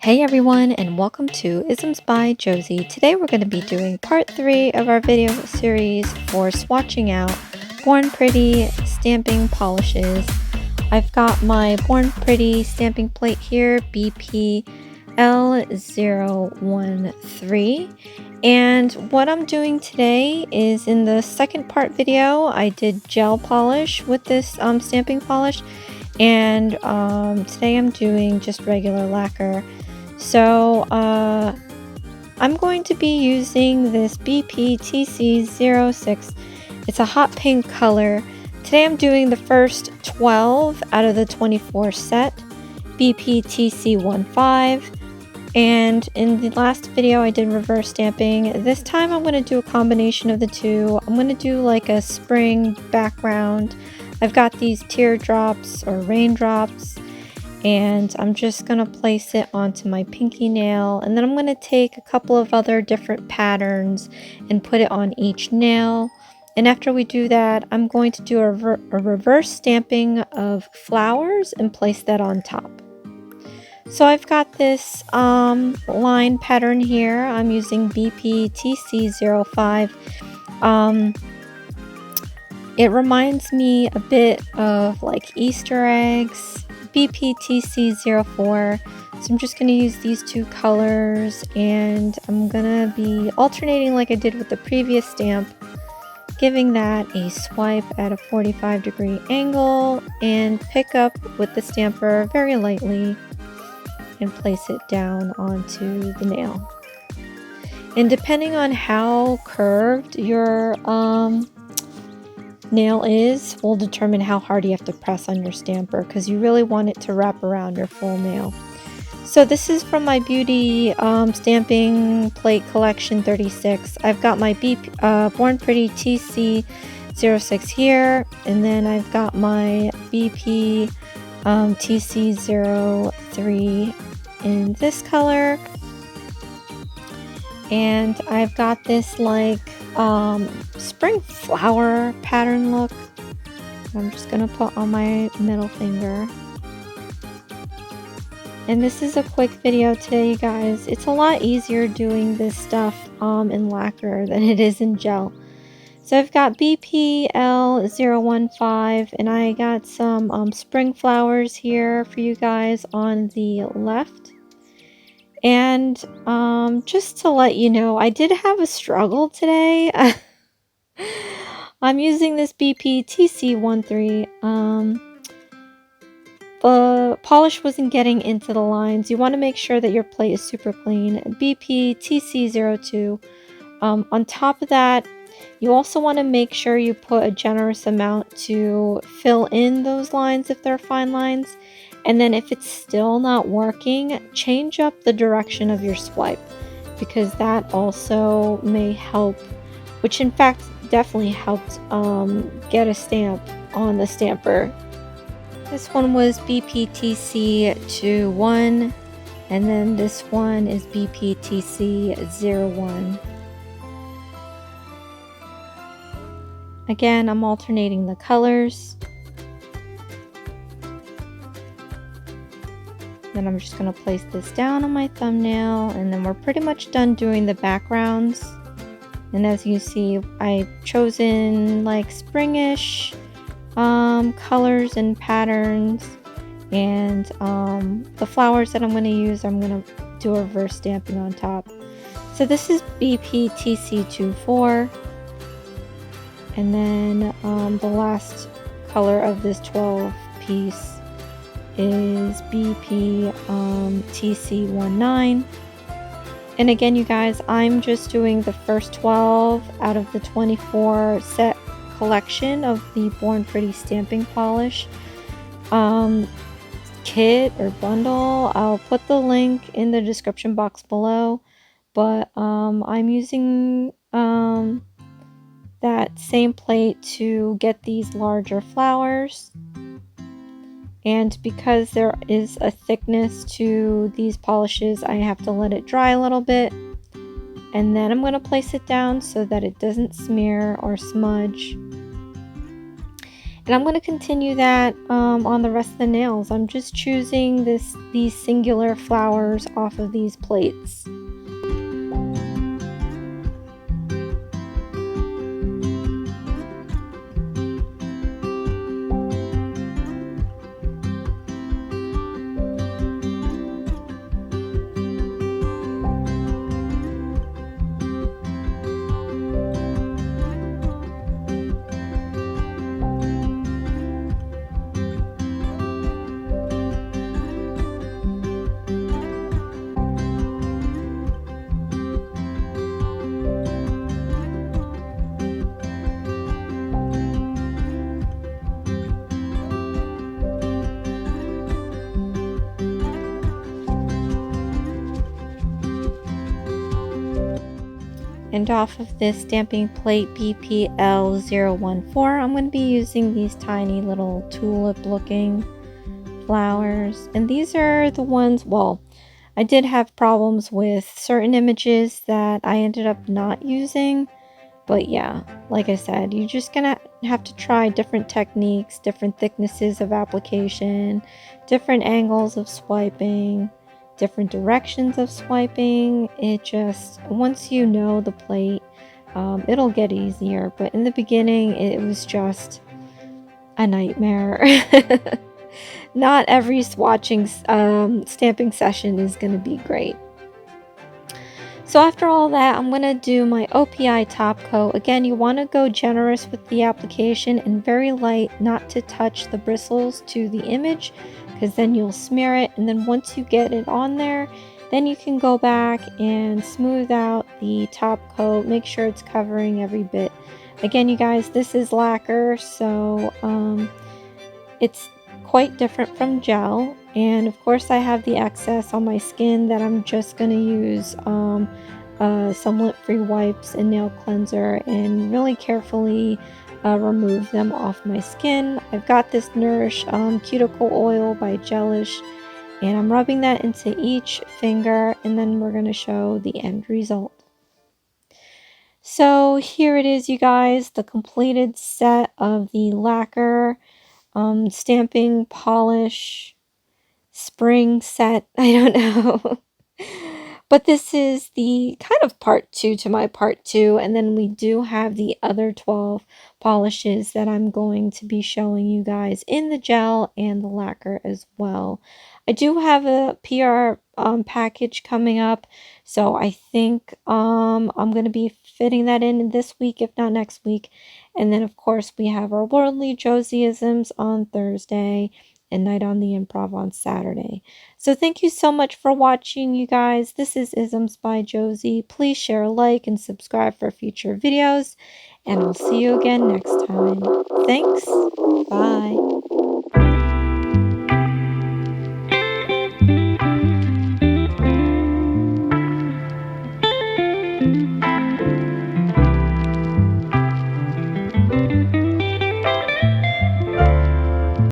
Hey everyone, and welcome to Isms by Josie. Today we're going to be doing part 3 of our video series for swatching out Born Pretty stamping polishes. I've got my Born Pretty stamping plate here, BP L013, and what I'm doing today is in the second part video I did gel polish with this stamping polish, and today I'm doing just regular lacquer. So I'm going to be using this BP TC06. It's a hot pink color. Today I'm doing the first 12 out of the 24 set, BP TC15. And in the last video I did reverse stamping. This time I'm going to do a combination of the two. I'm going to do like a spring background. I've got these teardrops or raindrops, and I'm just going to place it onto my pinky nail, and then I'm going to take a couple of other different patterns and put it on each nail. And after we do that, I'm going to do a reverse stamping of flowers and place that on top. So I've got this line pattern here. I'm using BP TC05. It reminds me a bit of like Easter eggs. BP TC04. So I'm just going to use these two colors, and I'm going to be alternating like I did with the previous stamp, giving that a swipe at a 45-degree angle and pick up with the stamper very lightly and place it down onto the nail. And depending on how curved your nail is will determine how hard you have to press on your stamper, because you really want it to wrap around your full nail. So this is from my Beauty Stamping Plate Collection 36. I've got my Born Pretty TC06 here, and then I've got my BP TC03 in this color, and I've got this like spring flower pattern look. I'm just gonna put on my middle finger. And this is a quick video today, you guys. It's a lot easier doing this stuff in lacquer than it is in gel. So I've got BP L015, and I got some spring flowers here for you guys on the left. And just to let you know, I did have a struggle today. I'm using this BP TC13. The polish wasn't getting into the lines. You want to make sure that your plate is super clean. BP TC02. On top of that, you also want to make sure you put a generous amount to fill in those lines if they're fine lines. And then if it's still not working, change up the direction of your swipe, because that also may help, which in fact definitely helped get a stamp on the stamper. This one was BPTC21, and then this one is BPTC01. Again, I'm alternating the colors. Then I'm just going to place this down on my thumbnail, and then we're pretty much done doing the backgrounds. And as you see, I've chosen like springish colors and patterns, and the flowers that I'm going to use, I'm going to do a reverse stamping on top. So this is BP TC24, and then the last color of this 12 piece is BP TC19. And again, you guys, I'm just doing the first 12 out of the 24 set collection of the Born Pretty stamping polish kit or bundle. I'll put the link in the description box below, but I'm using that same plate to get these larger flowers. And because there is a thickness to these polishes, I have to let it dry a little bit. And then I'm going to place it down so that it doesn't smear or smudge. And I'm going to continue that on the rest of the nails. I'm just choosing these singular flowers off of these plates. And off of this stamping plate BPL014, I'm going to be using these tiny little tulip looking flowers. And these are the ones, well, I did have problems with certain images that I ended up not using. But yeah, like I said, you're just gonna have to try different techniques, different thicknesses of application, different angles of swiping, different directions of swiping. It just, once you know the plate, it'll get easier. But in the beginning, it was just a nightmare. Not every swatching stamping session is going to be great. So after all that, I'm going to do my OPI top coat. Again, you want to go generous with the application and very light, not to touch the bristles to the image, because then you'll smear it. And then once you get it on there, then you can go back and smooth out the top coat. Make sure it's covering every bit. Again, you guys, this is lacquer, so it's quite different from gel. And of course I have the excess on my skin that I'm just going to use some lint-free wipes and nail cleanser and really carefully remove them off my skin. I've got this Nourish cuticle oil by Gelish, and I'm rubbing that into each finger, and then we're going to show the end result. So here it is, you guys, the completed set of the lacquer stamping polish spring set. I don't know. But this is the kind of part 2 to my part 2, and then we do have the other 12 polishes that I'm going to be showing you guys in the gel and the lacquer as well. I do have a PR package coming up, so I think I'm going to be fitting that in this week, if not next week. And then of course we have our Worldly Josieisms on Thursday and Night on the Improv on Saturday. So thank you so much for watching, you guys. This is Isms by Josie. Please share, like, and subscribe for future videos. And I'll see you again next time. Thanks. Bye.